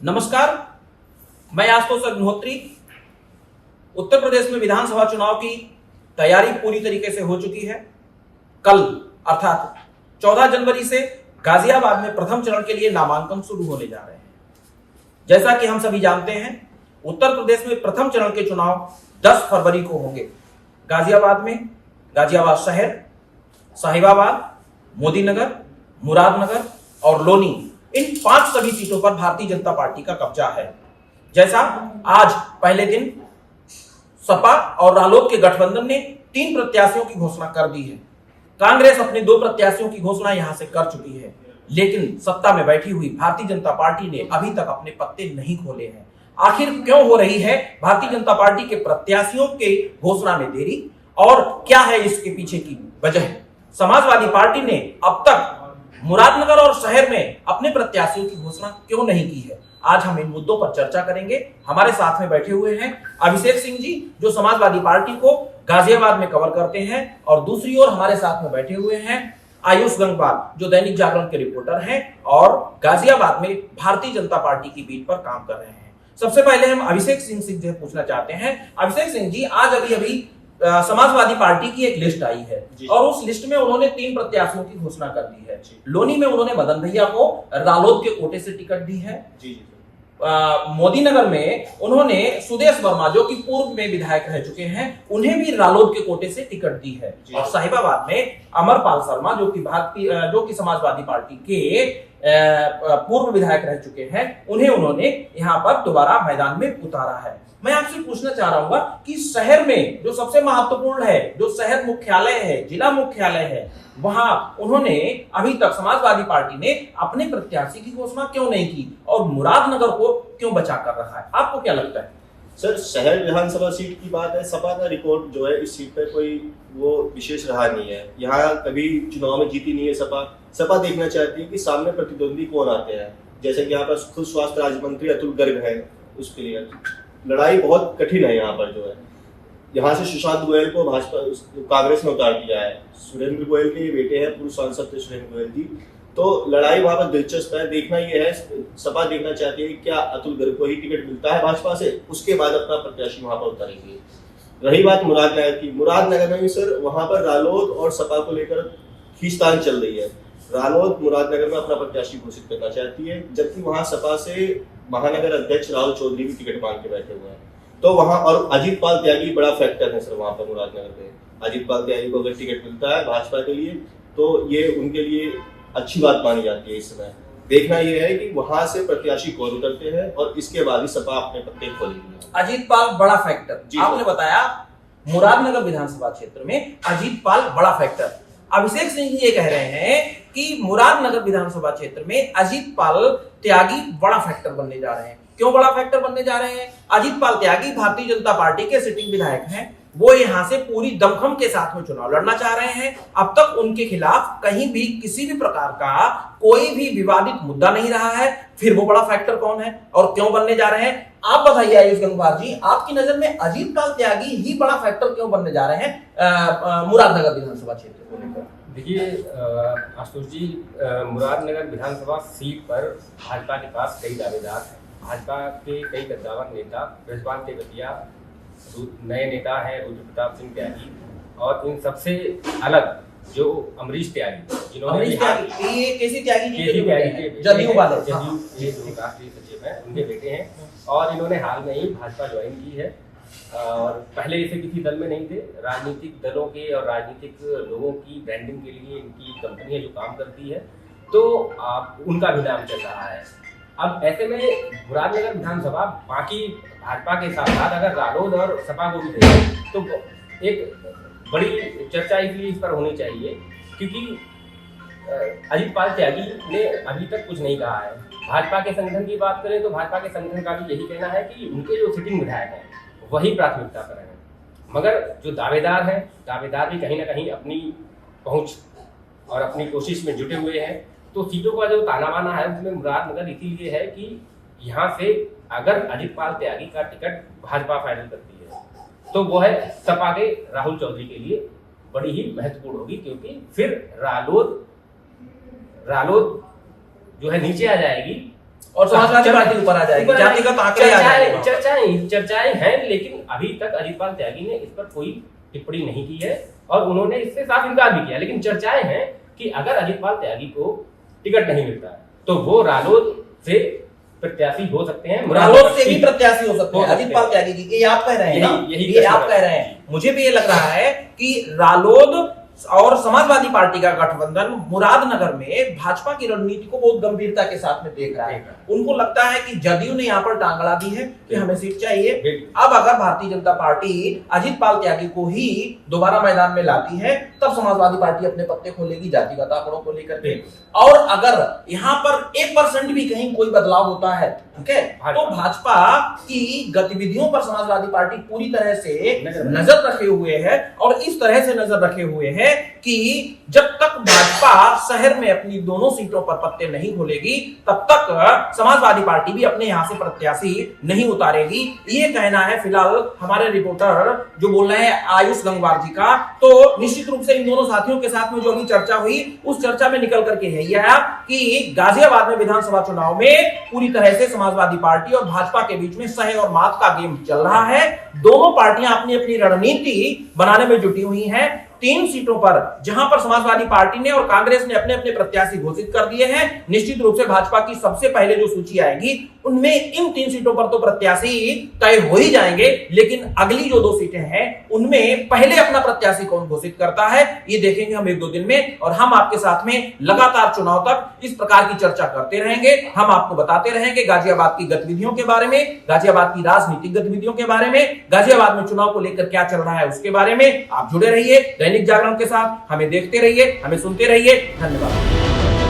नमस्कार, मैं आशुतोष अग्निहोत्री। उत्तर प्रदेश में विधानसभा चुनाव की तैयारी पूरी तरीके से हो चुकी है। कल अर्थात 14 जनवरी से गाजियाबाद में प्रथम चरण के लिए नामांकन शुरू होने जा रहे हैं। जैसा कि हम सभी जानते हैं, उत्तर प्रदेश में प्रथम चरण के चुनाव 10 फरवरी को होंगे। गाजियाबाद में गाजियाबाद शहर, साहिबाबाद, मोदीनगर, मुरादनगर और लोनी, इन 5 सभी सीटों पर भारतीय जनता पार्टी का कब्जा है। जैसा आज पहले दिन सपा और रालोद के गठबंधन ने 3 प्रत्याशियों की घोषणा कर दी है। कांग्रेस अपने 2 प्रत्याशियों की घोषणा यहां से कर चुकी है, लेकिन सत्ता में बैठी हुई भारतीय जनता पार्टी ने अभी तक अपने पत्ते नहीं खोले हैं। आखिर क्यों हो रही है भारतीय जनता पार्टी के प्रत्याशियों के घोषणा में देरी, और क्या है इसके पीछे की वजह? समाजवादी पार्टी ने अब तक मुरादनगर और शहर में अपने प्रत्याशियों की घोषणा क्यों नहीं की है? आज हम इन मुद्दों पर चर्चा करेंगे। हमारे साथ में बैठे हुए हैं अभिषेक सिंह जी, जो समाजवादी पार्टी को गाजियाबाद में कवर करते हैं, और दूसरी ओर हमारे साथ में बैठे हुए हैं आयुष गंगवार, जो दैनिक जागरण के रिपोर्टर हैं और गाजियाबाद में भारतीय जनता पार्टी की बीट पर काम कर रहे हैं। सबसे पहले हम अभिषेक सिंह से पूछना चाहते हैं। अभिषेक सिंह जी, आज अभी समाजवादी पार्टी की एक लिस्ट आई है और उस लिस्ट में उन्होंने 3 प्रत्याशियों की घोषणा कर दी है। लोनी में उन्होंने मदन भैया को रालोद के कोटे से टिकट दी है। मोदीनगर में उन्होंने सुदेश वर्मा, जो कि पूर्व में विधायक रह चुके हैं, उन्हें भी रालोद के कोटे से टिकट दी है। और साहिबाबाद में अमरपाल शर्मा, जो कि समाजवादी पार्टी के पूर्व विधायक रह चुके हैं, उन्हें उन्होंने यहाँ पर दोबारा मैदान में उतारा है। मैं आपसे पूछना चाह रहा हूँ कि शहर में जो सबसे महत्वपूर्ण है, जो शहर मुख्यालय है, जिला मुख्यालय है, वहां उन्होंने अभी तक समाजवादी पार्टी ने अपने प्रत्याशी की घोषणा क्यों नहीं की, और मुरादनगर को क्यों बचा कर रखा है? आपको क्या लगता है? सर, शहर विधानसभा सीट की बात है। सपा का रिकॉर्ड जो है इस सीट पर कोई वो विशेष रहा नहीं है। यहाँ कभी चुनाव में जीती नहीं है सपा देखना चाहती है कि सामने प्रतिद्वंदी कौन आते हैं। जैसे कि यहाँ पर खुद स्वास्थ्य राज्य मंत्री अतुल गर्ग है, उसके लिए लड़ाई बहुत कठिन है। यहाँ पर जो है, यहाँ से सुशांत गोयल को भाजपा कांग्रेस ने उतार दिया है। सुरेंद्र गोयल के बेटे हैं, पूर्व सांसद थे सुरेंद्र गोयल जी। तो लड़ाई वहां पर दिलचस्प है। देखना यह है, सपा देखना चाहती है कि क्या अतुल गर्ग को ही टिकट मिलता है भाजपा से, उसके बाद अपना प्रत्याशी वहां पर उतारेंगे। रही बात मुरादनगर की, मुरादनगर में भी सर वहां पर रालोद और सपा को लेकर खींचतान चल रही है। रालोद मुरादनगर में अपना प्रत्याशी घोषित करना चाहती है, जबकि वहां सपा से महानगर अध्यक्ष राहुल चौधरी भी टिकट मांग के बैठे हुए हैं। तो वहां और अजीत पाल त्यागी बड़ा फैक्टर है सर वहां पर मुरादनगर पे। अजीत पाल त्यागी को अगर टिकट मिलता है भाजपा के लिए, तो ये उनके लिए अच्छी बात मानी जाती है। इस समय देखना यह है कि वहां से प्रत्याशी कौन उतरते हैं, और इसके बाद ही सपा अपने पत्ते खोलेगी। अजीत पाल बड़ा फैक्टर, आपने बताया मुरादनगर विधानसभा क्षेत्र में अजीत पाल बड़ा फैक्टर। अभिषेक सिंह ये कह रहे हैं कि मुरादनगर विधानसभा क्षेत्र में अजीत पाल त्यागी बड़ा फैक्टर बनने जा रहे हैं। क्यों बड़ा फैक्टर बनने जा रहे हैं? अजीत पाल त्यागी भारतीय जनता पार्टी के सिटिंग विधायक हैं। वो यहाँ से पूरी दमखम के साथ में चुनाव लड़ना चाह रहे हैं। अब तक उनके खिलाफ कहीं भी किसी भी प्रकार का कोई भी विवादित मुद्दा नहीं रहा है। फिर वो बड़ा फैक्टर कौन है और क्यों बनने जा रहे हैं? आप बताइए आयुष गंगवार जी, आपकी नजर में अजीत पाल त्यागी ही बड़ा फैक्टर क्यों बनने जा रहे हैं मुरादनगर विधानसभा क्षेत्र को लेकर? देखिए आशुतोष जी, मुरादनगर विधानसभा सीट पर भाजपा के पास कई दावेदार हैं। भाजपा के कई कद्दावर नेता, ब्रजपाल तेवतिया, नए नेता हैं रुद्र प्रताप सिंह त्यागी, और इन सबसे अलग जो अमरीश त्यागी, जिन्होंने केसी त्यागी के जदयू वाले राष्ट्रीय सचिव हैं, उनके बेटे हैं, और इन्होंने हाल में ही भाजपा ज्वाइन की है। और पहले इसे किसी दल में नहीं थे। राजनीतिक दलों के और राजनीतिक लोगों की ब्रांडिंग के लिए इनकी कंपनियां जो काम करती है, तो उनका भी नाम चल रहा है। अब ऐसे में मुरादनगर विधानसभा बाकी भाजपा के साथ साथ अगर रालोद और सपा को भी दे तो एक बड़ी चर्चा इसलिए इस पर होनी चाहिए, क्योंकि अजीत पाल त्यागी ने अभी तक कुछ नहीं कहा है। भाजपा के संगठन की बात करें तो भाजपा के संगठन का भी यही कहना है कि उनके जो सिटिंग विधायक हैं वही प्राथमिकता पर है। मगर जो दावेदार हैं, दावेदार भी कहीं ना कहीं अपनी पहुंच और अपनी कोशिश में जुटे हुए हैं। तो सीटों का जो ताना बाना है उसमें मुरादनगर इसीलिए है कि यहाँ से अगर अजीत पाल त्यागी का टिकट भाजपा फाइनल करती है, तो वो है सपा के राहुल चौधरी के लिए बड़ी ही महत्वपूर्ण होगी, क्योंकि फिर रालोद जो है नीचे आ जाएगी और समाजवादी पार्टी ऊपर आ जाएगी, जातिगत आंकड़े आ जाएंगे। चर्चाएं हैं, लेकिन अभी तक अजीत पाल त्यागी ने इस पर कोई टिप्पणी नहीं की है और उन्होंने इससे साफ इनकार भी किया। लेकिन चर्चाएं हैं कि अगर अजीत पाल त्यागी को टिकट नहीं मिलता है तो वो रालोद से प्रत्याशी हो सकते हैं, रालोद से भी प्रत्याशी हो सकते हैं अजीत पाल त्यागी जी। ये आप कह रहे हैं ना, ये आप कह रहे हैं। मुझे भी ये लग रहा है कि रालोद और समाजवादी पार्टी का गठबंधन मुरादनगर में भाजपा की रणनीति को बहुत गंभीरता के साथ में देख रहा है। उनको लगता है कि जदयू ने यहाँ पर टांग अड़ा दी है कि हमें सीट चाहिए। अब अगर भारतीय जनता पार्टी अजीत पाल त्यागी को ही दोबारा मैदान में लाती है तब समाजवादी पार्टी अपने पत्ते खोलेगी जातिगत आंकड़ों को लेकर के। और अगर यहाँ पर 1% भी कहीं कोई बदलाव होता है, ठीक है, तो भाजपा की गतिविधियों पर समाजवादी पार्टी पूरी तरह से नजर रखे हुए है। और इस तरह से नजर रखे हुए है कि जब तक भाजपा शहर में अपनी दोनों सीटों पर पत्ते नहीं खोलेगी तब तक समाजवादी पार्टी भी अपने यहां से प्रत्याशी नहीं उतारेगी। ये कहना है फिलहाल हमारे रिपोर्टर जो बोल रहे हैं आयुष गंगवार जी का। तो निश्चित रूप से इन दोनों साथियों के साथ में जो अभी चर्चा हुई उस चर्चा में निकल करके यही आया कि गाजियाबाद में विधानसभा चुनाव में पूरी तरह से समाजवादी पार्टी और भाजपा के बीच में सहे और मात का गेम चल रहा है। दोनों पार्टियां अपनी अपनी रणनीति बनाने में जुटी हुई हैं। 3 सीटों पर जहां पर समाजवादी पार्टी ने और कांग्रेस ने अपने अपने प्रत्याशी घोषित कर दिए हैं, निश्चित रूप से भाजपा की सबसे पहले जो सूची आएगी उनमें इन 3 सीटों पर तो प्रत्याशी तय हो ही जाएंगे, लेकिन अगली जो 2 सीटें हैं उनमें पहले अपना प्रत्याशी कौन घोषित करता है ये देखेंगे हम 1-2 दिन में। और हम आपके साथ में लगातार चुनाव तक इस प्रकार की चर्चा करते रहेंगे। हम आपको बताते रहेंगे गाजियाबाद की गतिविधियों के बारे में, गाजियाबाद की राजनीतिक गतिविधियों के बारे में, गाजियाबाद में चुनाव को लेकर क्या चल रहा है उसके बारे में। आप जुड़े रहिए दैनिक जागरण के साथ, हमें देखते रहिए, हमें सुनते रहिए। धन्यवाद।